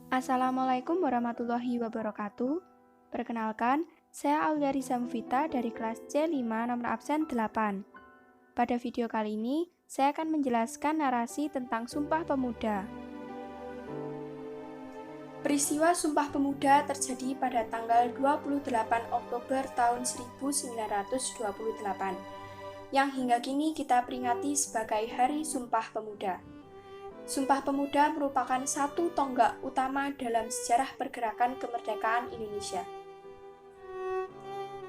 Assalamualaikum warahmatullahi wabarakatuh. Perkenalkan, saya Aulia Mufita dari kelas C5 nomor absen 8. Pada video kali ini, saya akan menjelaskan narasi tentang Sumpah Pemuda. Peristiwa Sumpah Pemuda terjadi pada tanggal 28 Oktober tahun 1928, yang hingga kini kita peringati sebagai Hari Sumpah Pemuda. Sumpah Pemuda merupakan satu tonggak utama dalam sejarah pergerakan kemerdekaan Indonesia.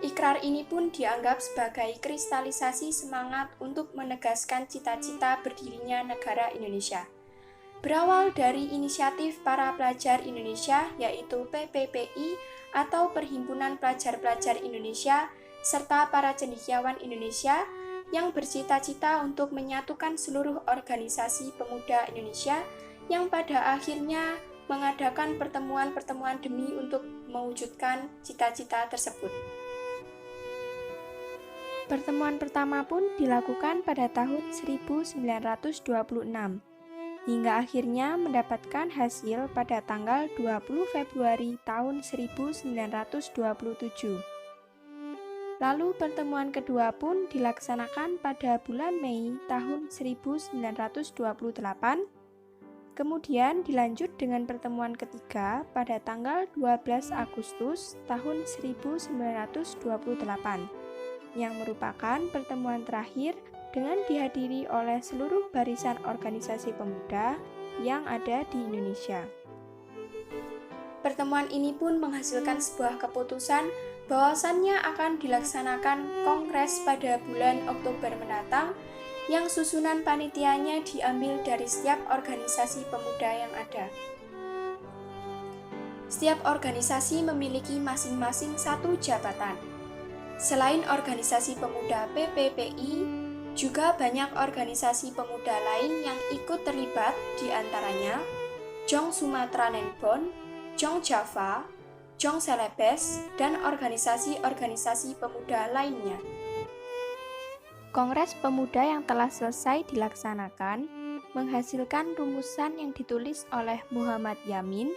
Ikrar ini pun dianggap sebagai kristalisasi semangat untuk menegaskan cita-cita berdirinya negara Indonesia. Berawal dari inisiatif para pelajar Indonesia, yaitu PPPI atau Perhimpunan Pelajar-Pelajar Indonesia, serta para cendekiawan Indonesia yang bercita-cita untuk menyatukan seluruh organisasi pemuda Indonesia yang pada akhirnya mengadakan pertemuan-pertemuan demi untuk mewujudkan cita-cita tersebut. Pertemuan pertama pun dilakukan pada tahun 1926, hingga akhirnya mendapatkan hasil pada tanggal 20 Februari tahun 1927. Lalu pertemuan kedua pun dilaksanakan pada bulan Mei tahun 1928, kemudian dilanjut dengan pertemuan ketiga pada tanggal 12 Agustus tahun 1928, yang merupakan pertemuan terakhir dengan dihadiri oleh seluruh barisan organisasi pemuda yang ada di Indonesia. Pertemuan ini pun menghasilkan sebuah keputusan bahwasannya akan dilaksanakan kongres pada bulan Oktober mendatang yang susunan panitianya diambil dari setiap organisasi pemuda yang ada. Setiap organisasi memiliki masing-masing satu jabatan. Selain organisasi pemuda PPPI, juga banyak organisasi pemuda lain yang ikut terlibat, di antaranya Jong Sumatera Nenbon, Jong Java, Jong Celebes, dan organisasi-organisasi pemuda lainnya. Kongres Pemuda yang telah selesai dilaksanakan menghasilkan rumusan yang ditulis oleh Muhammad Yamin,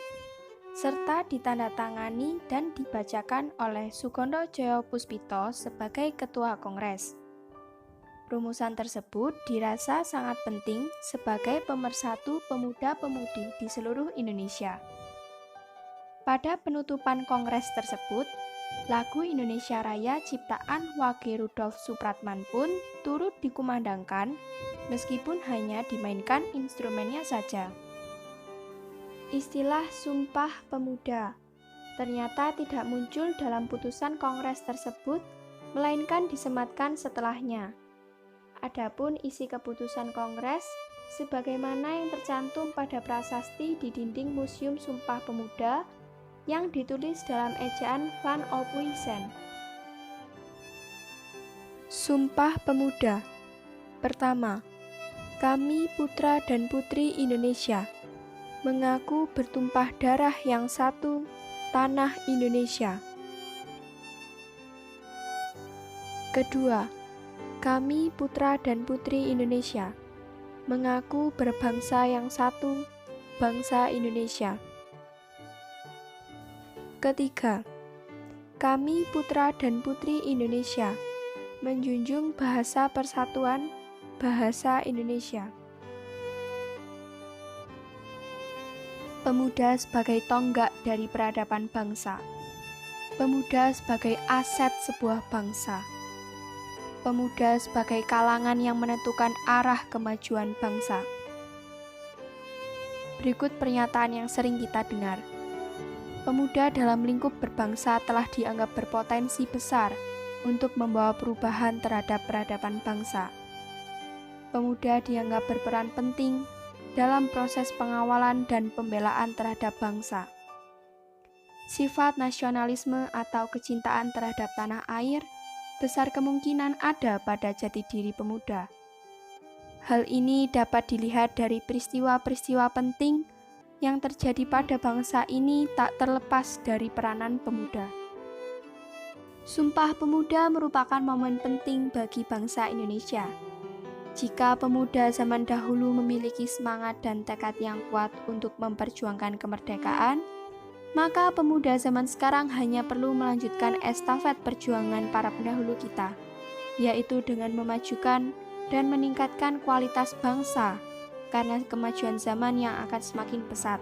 serta ditandatangani dan dibacakan oleh Sugondo Joyo Puspito sebagai Ketua Kongres. Rumusan tersebut dirasa sangat penting sebagai pemersatu pemuda-pemudi di seluruh Indonesia. Pada penutupan kongres tersebut, lagu Indonesia Raya ciptaan Wage Rudolf Supratman pun turut dikumandangkan, meskipun hanya dimainkan instrumennya saja. Istilah Sumpah Pemuda ternyata tidak muncul dalam putusan kongres tersebut, melainkan disematkan setelahnya. Adapun isi keputusan kongres, sebagaimana yang tercantum pada prasasti di dinding Museum Sumpah Pemuda yang ditulis dalam ejaan Van Ophuijsen. Sumpah Pemuda. Pertama, kami putra dan putri Indonesia mengaku bertumpah darah yang satu, tanah Indonesia. Kedua, kami putra dan putri Indonesia mengaku berbangsa yang satu, bangsa Indonesia. Ketiga, kami putra dan putri Indonesia menjunjung bahasa persatuan, bahasa Indonesia. Pemuda sebagai tonggak dari peradaban bangsa. Pemuda sebagai aset sebuah bangsa. Pemuda sebagai kalangan yang menentukan arah kemajuan bangsa. Berikut pernyataan yang sering kita dengar. Pemuda dalam lingkup berbangsa telah dianggap berpotensi besar untuk membawa perubahan terhadap peradaban bangsa. Pemuda dianggap berperan penting dalam proses pengawalan dan pembelaan terhadap bangsa. Sifat nasionalisme atau kecintaan terhadap tanah air besar kemungkinan ada pada jati diri pemuda. Hal ini dapat dilihat dari peristiwa-peristiwa penting yang terjadi pada bangsa ini tak terlepas dari peranan pemuda. Sumpah Pemuda merupakan momen penting bagi bangsa Indonesia. Jika pemuda zaman dahulu memiliki semangat dan tekad yang kuat untuk memperjuangkan kemerdekaan, maka pemuda zaman sekarang hanya perlu melanjutkan estafet perjuangan para pendahulu kita, yaitu dengan memajukan dan meningkatkan kualitas bangsa karena kemajuan zaman yang akan semakin pesat.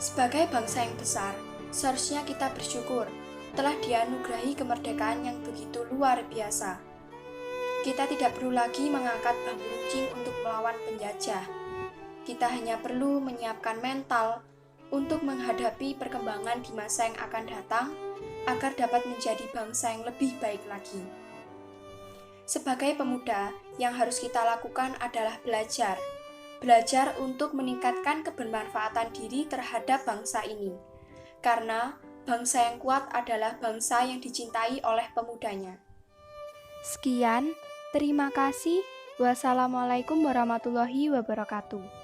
Sebagai bangsa yang besar, seharusnya kita bersyukur telah dianugerahi kemerdekaan yang begitu luar biasa. Kita tidak perlu lagi mengangkat bambu runcing untuk melawan penjajah. Kita hanya perlu menyiapkan mental untuk menghadapi perkembangan di masa yang akan datang agar dapat menjadi bangsa yang lebih baik lagi. Sebagai pemuda, yang harus kita lakukan adalah belajar. Belajar untuk meningkatkan kebermanfaatan diri terhadap bangsa ini. Karena bangsa yang kuat adalah bangsa yang dicintai oleh pemudanya. Sekian, terima kasih. Wassalamualaikum warahmatullahi wabarakatuh.